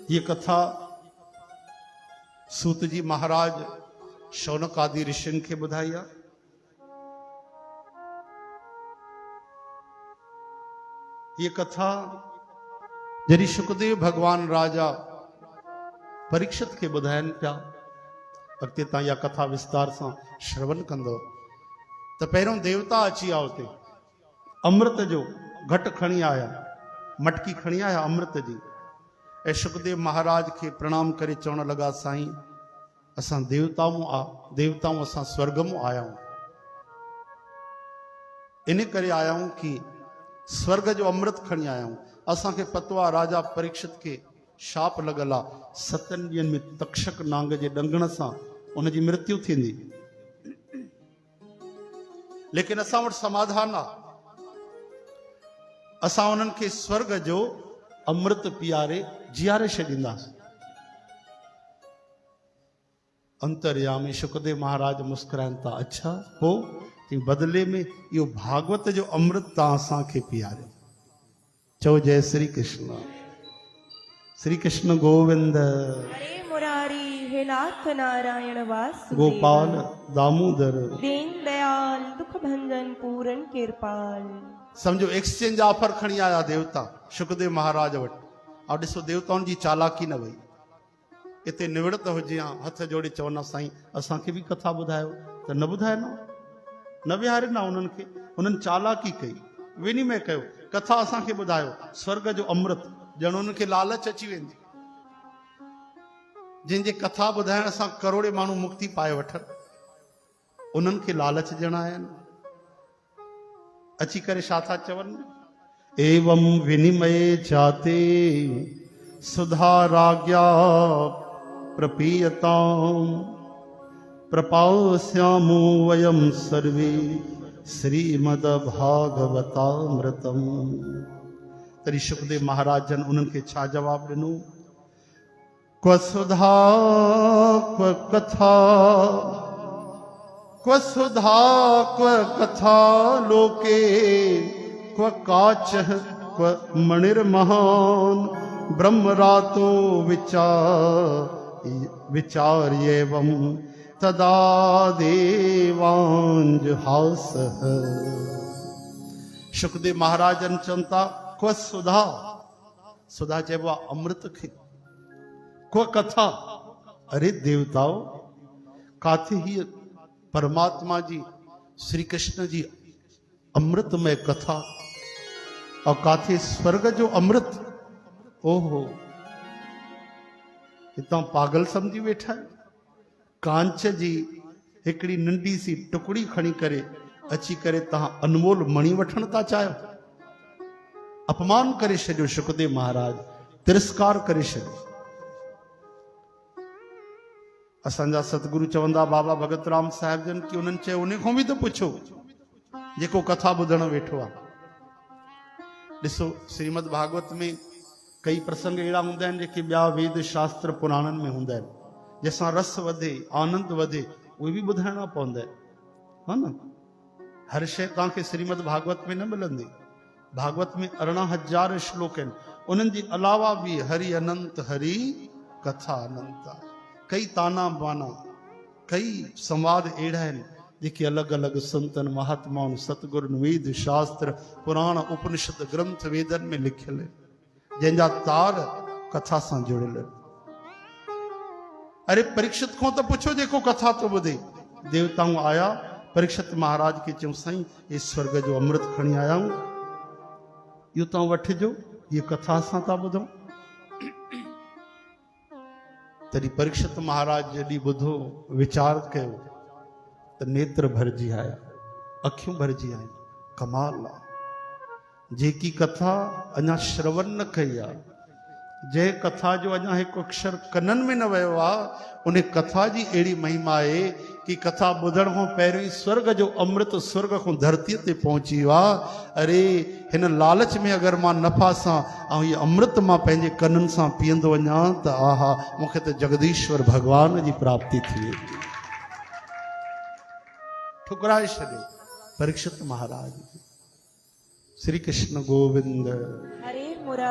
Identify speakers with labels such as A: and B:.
A: ये कथा सूत जी महाराज शौनक आदि ऋषिन के बुधाई आहे। ये कथा जरी सुखदेव भगवान राजा परीक्षित के बुधायन पिया। अॻिते तव्हां इहा कथा विस्तार सां श्रवण कंदो त पहिरियों देवता अची विया हुते, अमृत जो घट खणी आया, मटकी खणी आया अमृत जी, ऐं सुखदेव महाराज के प्रणाम करे चवण लगा, साईं असां देवताऊं असां स्वर्ग में आया हूं, इन करे आया हूं कि स्वर्ग जो अमृत खणी आया हूं। असांखे पतो आहे राजा परीक्षित के शाप लगल आहे, 7 ॾींहंनि में तक्षक नांग जे डंगण सां उनजी मृत्यु थींदी, लेकिन असां वटि समाधान आहे। असां उन्हनि खे स्वर्ग जो अमृत पीआरे जियारे छॾींदासीं। अंतर्यामी सुखदेव महाराज मुस्कुराइनि था, अच्छा पोइ बदले में इहो भागवत जो अमृत तव्हां असांखे पीआरे। चओ जय श्री कृष्ण। श्री कृष्ण गोविंद
B: हरे मुरारी हे नाथ नारायण वासुदेव,
A: गोपाल दामोदर
B: दीन दयाल दुख भंजन पूरन कृपाल।
A: समझो एक्सचेंज ऑफर खणी आया देवता सुखदेव महाराज वटि। और ॾिसो देवताउनि जी चालाकी न वई, इते निवृत हुजे हा हथ जोड़े चवंदा, साईं असांखे बि कथा ॿुधायो, त न ॿुधाए न विहारे न उन्हनि खे। उन्हनि चालाकी कई, विनिमय कयो, कथा असांखे ॿुधायो, स्वर्ग जो अमृत। ॼण उन्हनि खे लालच अची वेंदी, जंहिंजे कथा ॿुधाइण सां करोड़े माण्हू मुक्ति पाए वठनि, उन्हनि खे लालच ॼण आहिनि। अची करे छा था चवनि, एवं विनिमय चाते सुधाराज्ञा प्रपीयताम प्रपास्यामो वयम सर्वे श्रीमद भागवतामृतम। तरी सुखदेव महाराज जन उन्हनि खे छा जवाब ॾिनो, क्व सुधा क्व कथा, क्व सुधा क्व कथा लोके, क्व काच क्व मणिर्महान, ब्रह्मरातो विचार्येवं तदा देवांजहास। सुखदेव महाराजन चवंता, क्व सुधा, सुधा चइबो आहे अमृत खे, क्व कथा, अरे देवताओ काथे ही परमात्मा जी श्री कृष्ण जी अमृतमय कथा, और काथे स्वर्ग जो अमृत। ओहो, हितां पागल समझी वेठा है। कांच जी हिकड़ी नंढी सी टुकड़ी खणी करे अची करे तहां अनमोल मणि वठण था चाहियो। अपमान करे छॾियो सुखदेव महाराज, तिरस्कार करे छॾियो। असांजा सतगुरु चवंदा बाबा भगत राम साहिब जन की उन्हनि चयो, उन खां बि त पुछो जेको कथा ॿुधण वेठो आहे। ॾिसो श्रीमद भागवत में कई प्रसंग अहिड़ा हूंदा आहिनि जेके ॿिया वेद शास्त्र पुराणनि में हूंदा आहिनि, जंहिंसां रस वधे, आनंद वधे, उहे बि ॿुधाइणा पवंदा आहिनि, हा न। हर शइ तव्हांखे श्रीमद भागवत में न मिलंदी। भागवत में 18,000 श्लोक आहिनि, उन्हनि जे अलावा बि हरि अनंत हरि कथा अनंत, कई ताना बाना, कई संवाद अहिड़ा आहिनि जेके अलॻि अलॻि संतनि महात्माउनि सतगुरुनि वेद शास्त्र पुराण उपनिषद ग्रंथ वेदन में लिखियल आहिनि, जंहिंजा तार कथा सां जुड़ियल आहिनि। अरे परीक्षित खां त पुछो जेको कथा तो ॿुधे। देवताऊं आया, परीक्षित महाराज के चयूं, साईं ये स्वर्ग जो अमृत खणी आया हूं, इहो तव्हां वठिजो, ये कथा असां था ॿुधूं। तॾहिं परीक्षित महाराज जॾहिं ॿुधो, वीचार कयो त नेत्र भरिजी आया, अखियूं भरिजी आयूं। कमाल आहे, जेकी कथा अञा श्रवण न कई आहे, जंहिं कथा जो अञा हिकु अक्षर कननि में न वियो आहे, उन कथा जी अहिड़ी महिमा आहे कि कथा ॿुधण खां पहिरियों ई स्वर्ग जो अमृत स्वर्ग खां धरतीअ ते पहुची वियो आहे। अरे हिन लालच में अगरि मां नफ़ा सां ऐं हीअ अमृत मां पंहिंजे कननि सां पीअंदो वञा त आहा, मूंखे त जगदीश्वर भगवान जी प्राप्ति थी वेंदी। ठुकराए छॾियो परीक्षित महाराज। श्री कृष्ण गोविंद।
B: हरे मुरारी।